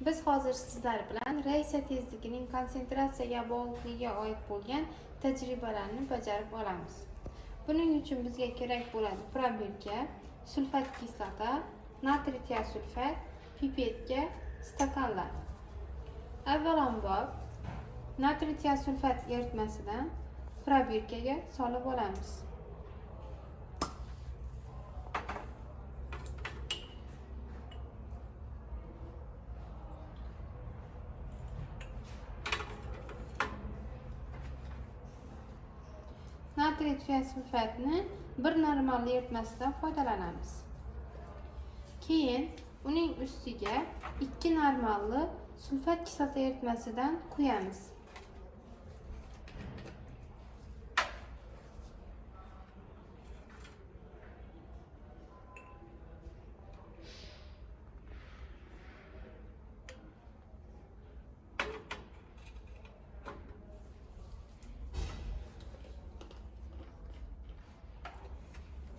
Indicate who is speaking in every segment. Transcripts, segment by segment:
Speaker 1: Biz hozir sizlar bilan reaksiya tezligining konsentratsiyaga bog'liqligiga oid bo'lgan tajribalarni bajarib olamiz. Buning uchun bizga kerak bo'ladi probirka, sulfat kislota, natriy tiosulfat, pipetka, stakanlar. Avvalambor natriy tiosulfat eritmasidan probirkaga solib olamiz. Natriy tiosulfatni bir normal eritmasidan foydalanamiz. Keyin uning ustiga 2 normalli sulfat kislota eritmasidan quyamiz.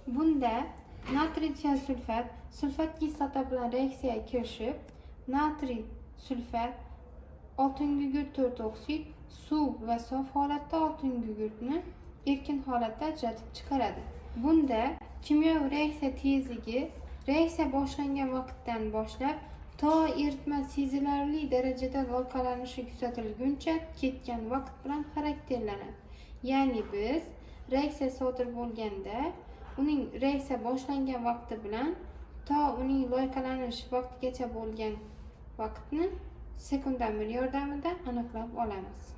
Speaker 1: Bunda natriy tiosulfat sulfat kislota bilan reaksiyaga kirishib, natriy sulfat oltin gugurt 4 oksid, suv va sof holatda oltin gugurtni erkin holatda ajratib chiqaradi. Bunda kimyoviy reaksiya tezligi reaksiya boshlangan vaqtdan boshlab to eritma sezilarli darajada loyqalanishi kuzatilguncha ketgan vaqt bilan xarakterlanadi. Ya'ni biz reaksiya sodir bo'lganda uning reaksiya boshlangan vaqti bilan to uning loyqalanish vaqtigacha bo'lgan vaqtni sekundometr yordamida aniqlab olamiz.